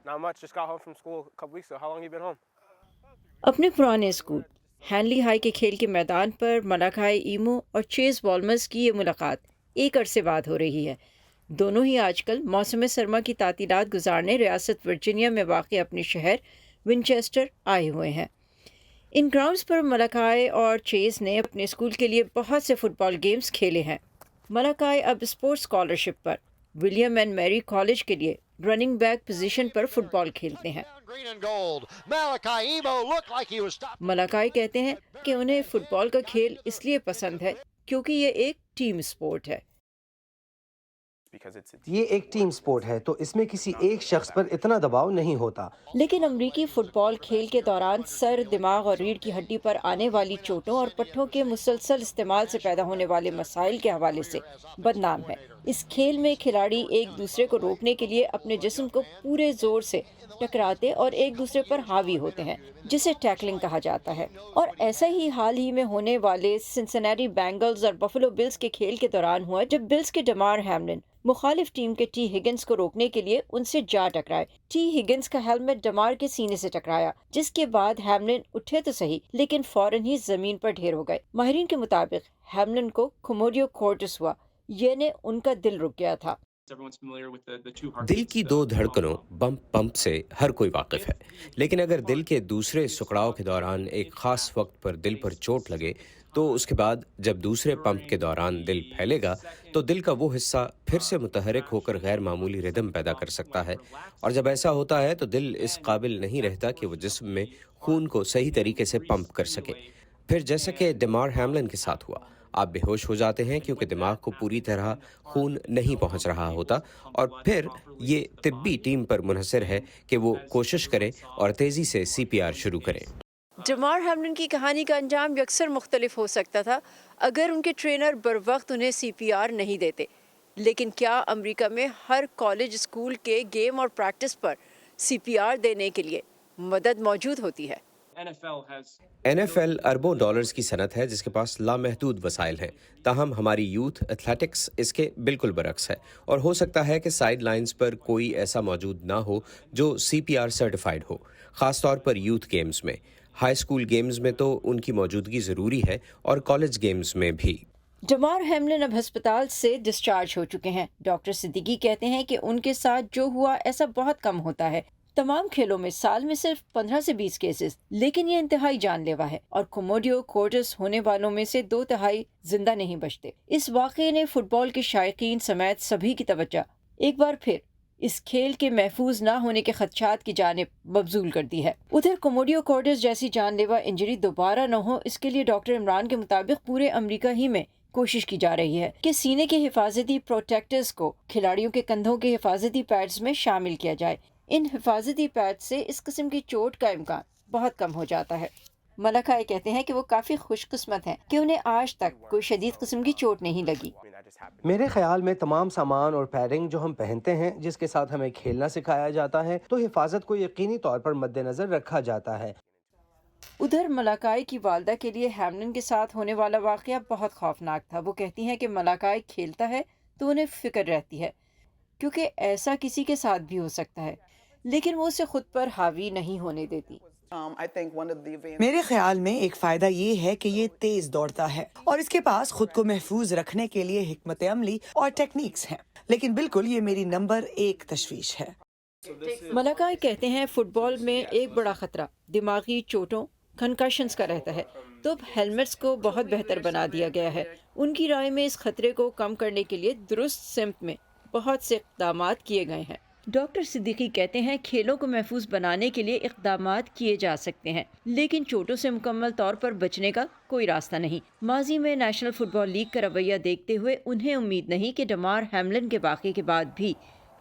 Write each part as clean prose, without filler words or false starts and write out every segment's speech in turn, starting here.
Not much. Just got home from school a couple weeks ago. How long you been home? अपने पुराने school Henle high के खेल के मैदान पर मलाकाई ईमो और चेज वॉल्मर्स की ये मुलाकात एक अरसे बाद हो रही है। दोनों ही आजकल मौसम सरमा की तातीलात गुजारने रियासत वर्जीनिया में वाक़ अपने शहर विनचेस्टर आए हुए हैं। इन ग्राउंड्स पर मलाकाई और चेज ने अपने स्कूल के लिए बहुत से फुटबॉल गेम्स खेले हैं। मलाकाई अब स्पोर्ट्स स्कॉलरशिप पर विलियम एंड मैरी कॉलेज के लिए रनिंग बैक पोजीशन पर फुटबॉल खेलते हैं। मलाकाई कहते हैं कि उन्हें फुटबॉल का खेल इसलिए पसंद है क्योंकि ये एक टीम स्पोर्ट है। Because it's a ये एक टीम स्पोर्ट है तो इसमें किसी एक शख्स पर इतना दबाव नहीं होता। लेकिन अमरीकी फुटबॉल खेल के दौरान सर, दिमाग और रीढ़ की हड्डी पर आने वाली चोटों और पट्टों के मुसलसल इस्तेमाल से पैदा होने वाले मसाइल के हवाले से बदनाम है। इस खेल में खिलाड़ी एक दूसरे को रोकने के लिए अपने जिस्म को पूरे जोर से टकराते और एक दूसरे पर हावी होते हैं, जिसे टैकलिंग कहा जाता है। और ऐसा ही हाल ही में होने वाले सिंसिनैटी बेंगल्स और बफेलो बिल्स के खेल के दौरान हुआ, जब बिल्स के डमार हैमलिन मुखालिफ टीम के टी हिगिंस को रोकने के लिए उनसे जा टकराए। टी हिगिंस का हेलमेट डमार के सीने से टकराया, जिसके बाद हैमलिन उठे तो सही लेकिन फौरन ही जमीन पर ढेर हो गए। माहिरीन के मुताबिक हैमलिन को कोमोडियो कोर्टिस हुआ, यानी उनका दिल रुक गया था। दिल की दो धड़कनों बम्प पंप से हर कोई वाकिफ है, लेकिन अगर दिल के दूसरे सुकड़ाव के दौरान एक खास वक्त पर दिल पर चोट लगे तो उसके बाद जब दूसरे पंप के दौरान दिल फैलेगा तो दिल का वो हिस्सा फिर से मुतहरिक होकर गैर मामूली रिदम पैदा कर सकता है। और जब ऐसा होता है तो दिल इस काबिल नहीं रहता कि वो जिस्म में खून को सही तरीके से पंप कर सके। फिर जैसा कि डेमार हैमलिन के साथ हुआ, आप बेहोश हो जाते हैं क्योंकि दिमाग को पूरी तरह खून नहीं पहुंच रहा होता, और फिर ये तिब्बी टीम पर मुनहसर है कि वो कोशिश करें और तेज़ी से CPR शुरू करें। डमार हैमलिन की कहानी का अंजाम यकसर मुख्तलिफ हो सकता था अगर उनके ट्रेनर बर वक्त उन्हें CPR नहीं देते। लेकिन क्या अमेरिका में हर कॉलेज स्कूल के गेम और प्रैक्टिस पर CPR देने के लिए मदद मौजूद होती है? NFL अरबों डॉलर्स की सनत है जिसके पास लामहदूद वसाइल हैं, ताहम हमारी यूथ एथलेटिक्स इसके बिल्कुल बरक्स है। और हो सकता है कि साइड लाइन्स पर कोई ऐसा मौजूद ना हो जो CPR सर्टिफाइड हो, ख़ास तौर पर यूथ गेम्स में। हाई स्कूल गेम्स में तो उनकी मौजूदगी ज़रूरी है और कॉलेज गेम्स में भी। डमार हैमलिन अब अस्पताल से डिस्चार्ज हो चुके हैं। डॉक्टर सिद्दीकी कहते हैं कि उनके साथ जो हुआ ऐसा बहुत कम होता है। तमाम खेलों में साल में सिर्फ 15 से 20 केसेस, लेकिन ये इंतहाई जानलेवा है और कोमोडियो कोर्टिस होने वालों में से 2/3 जिंदा नहीं बचते। इस वाक़े ने फुटबॉल के शायकीन समेत सभी की तवज्जो एक बार फिर इस खेल के महफूज ना होने के खदशात की जानिब मबजूल कर दी है। उधर कोमोडियो कोर्टिस जैसी जानलेवा इंजरी दोबारा न हो, इसके लिए डॉक्टर इमरान के मुताबिक पूरे अमरीका ही में कोशिश की जा रही है कि सीने के हिफाजती प्रोटेक्टर्स को खिलाड़ियों के कंधों के हिफाजती पैड्स में शामिल किया जाए। इन हिफाजती पैड से इस किस्म की चोट का इम्कान बहुत कम हो जाता है। मलाकाई कहते हैं कि वो काफ़ी खुशकिस्मत हैं कि उन्हें आज तक कोई शदीद किस्म की चोट नहीं लगी। मेरे ख्याल में तमाम सामान और पैडिंग जो हम पहनते हैं, जिसके साथ हमें खेलना सिखाया जाता है, तो हिफाजत को यकीनी तौर पर मद्देनजर रखा जाता है। उधर मलाकाई की वालदा के लिए हैमलिन के साथ होने वाला वाक़या बहुत खौफनाक था। वो कहती हैं कि मलाकाई खेलता है तो उन्हें फिक्र रहती है, क्योंकि ऐसा किसी के साथ भी हो सकता है, लेकिन वो उसे खुद पर हावी नहीं होने देती। मेरे ख्याल में एक फ़ायदा ये है कि ये तेज़ दौड़ता है और इसके पास खुद को महफूज रखने के लिए हिकमत अमली और टेक्निक्स हैं, लेकिन बिल्कुल ये मेरी नंबर 1 तशवीश है। मलाकाई कहते हैं फुटबॉल में एक बड़ा खतरा दिमागी चोटों कंकशंस का रहता है, तो अब हेलमेट्स को बहुत बेहतर बना दिया गया है। उनकी राय में इस खतरे को कम करने के लिए दुरुस्त सिमत में बहुत से इक़दामात किए गए हैं। डॉक्टर सिद्दीकी कहते हैं खेलों को महफूज बनाने के लिए इक़दामात किए जा सकते हैं, लेकिन चोटों से मुकम्मल तौर पर बचने का कोई रास्ता नहीं। माजी में नेशनल फुटबॉल लीग का रवैया देखते हुए उन्हें उम्मीद नहीं कि डमार हैमलिन के वाक़े के बाद भी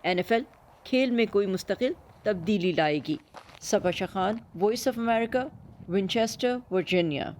NFL खेल में कोई मुस्तकिल तब्दीली लाएगी। Saba Shah Khan, Voice of America, Winchester, Virginia.